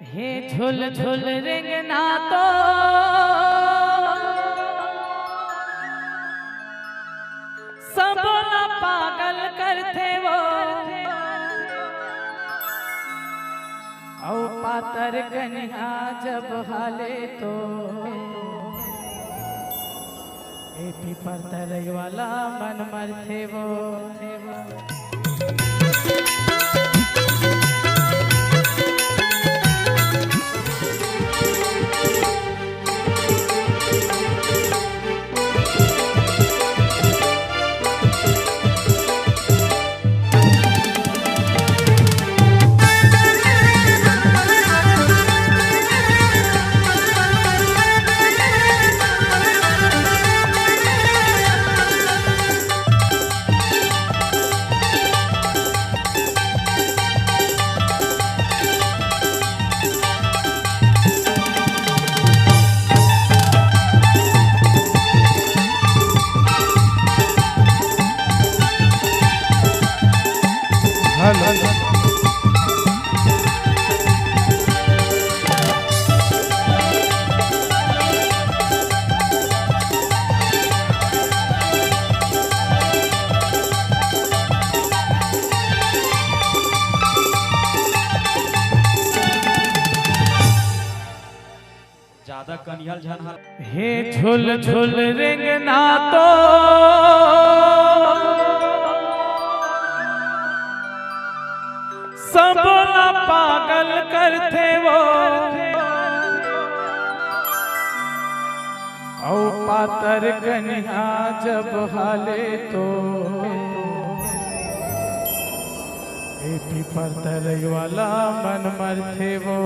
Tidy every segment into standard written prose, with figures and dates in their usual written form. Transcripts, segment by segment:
हे झुल झुल रेंगना तो सब ना पागल करते वो औ पातर कन्या जब हाले तो ए पीपर तरई वाला मन मरते वो ज्यादा कनिहल झनहल हे झुल झुल रेंगना तो सब ना पागल करते वो औ पातर कन्या जब हाले तो ए पीपर तरई वाला मन मरते वो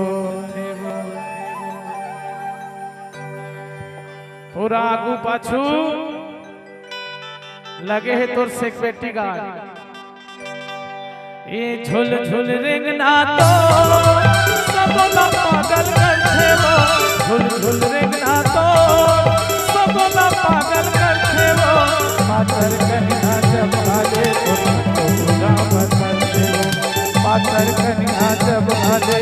पूरा आगू पाछू लगे है तोर सिक्योरिटी गार्ड ये झुल झुल रेंगना तो सब ना पागल करते वो झुल झुल रेंगना तो सब ना पागल करते वो पातर कन्या जब आले तो पूरा मन मरते वो पातर कन्या जब आले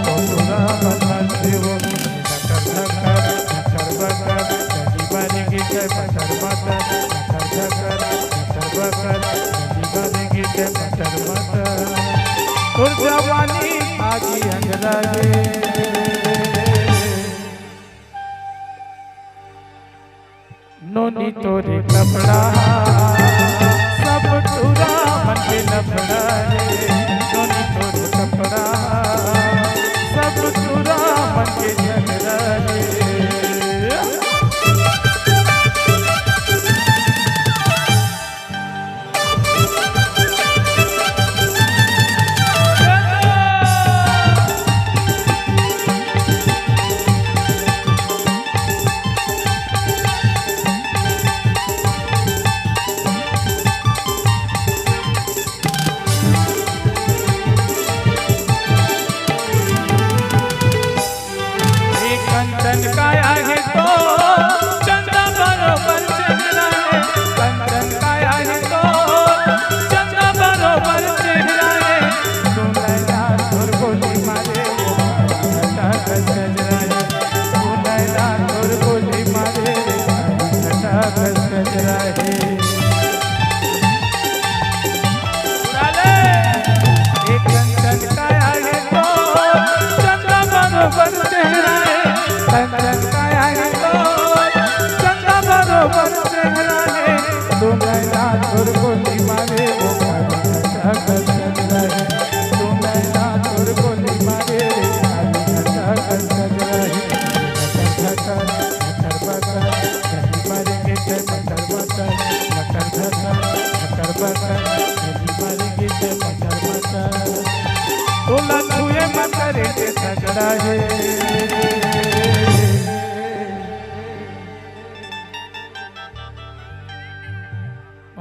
तो पूरा मन मरते वो जवानी आगी अंगराजे नोनी तोरे कपड़ा सब टूरा मन के लफड़ा नोनी तोरे कपड़ा सब टूरा मन के झगड़ा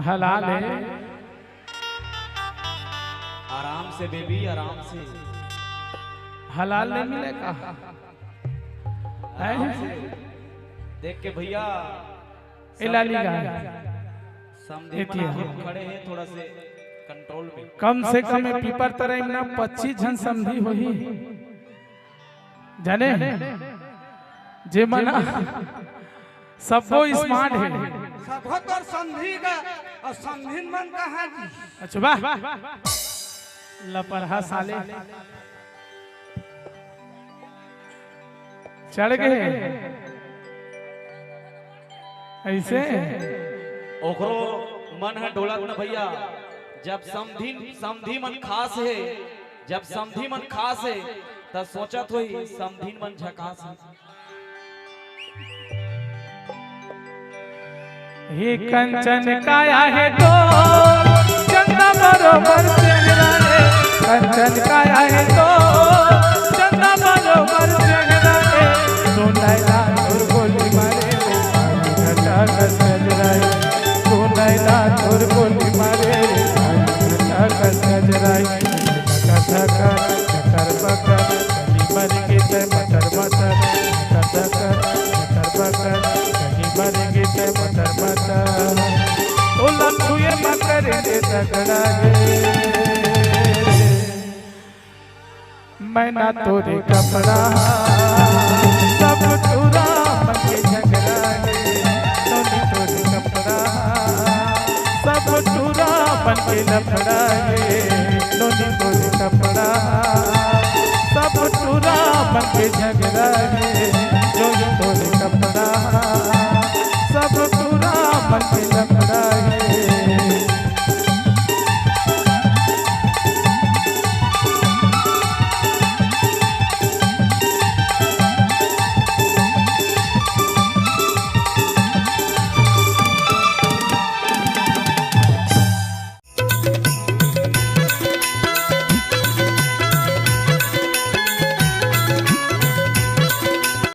हलाल है आराम से बेबी आराम से हलाल नहीं मिलेगा देख के भैया समझे खड़े हैं थोड़ा से कंट्रोल में कम से कम पीपर तरह 25 जन समझी होही जाने जे मना सब वो स्मार्ट है। सबक और संधि का और संधि मन का है जी। अच्छा वाह लपरहा साले चढ़ गए ऐसे ओकरो मन है डोलत न भैया। जब समधी मन खास है, जब समधी मन खास है तब सोचत हुई समधी मन झकास है। हे कंचन काया है तो चंदा बरोबर चेहरा है। कंचन काया है तो चंदा बरोबर चेहरा है। तो नैना तोर गोली मारे रे घटा कस गजराए। तो नैना तोर गोली मारे रे घटा कस गजराए। धका धका चकर बकर कहीं मरेंगे ते मटर मटर। धका धका चकर बकर कहीं मरेंगे ते मटर मटर। तो लखुए मकर रे तगड़ा गे मैं ना तोरे कपड़ा सब तुरा मके झगड़ा गे। तोनी तोरे कपड़ा सब तुरा बनके लफड़ा गे। तोनी तोरे कपड़ा सब तुरा बनके झगड़ा गे।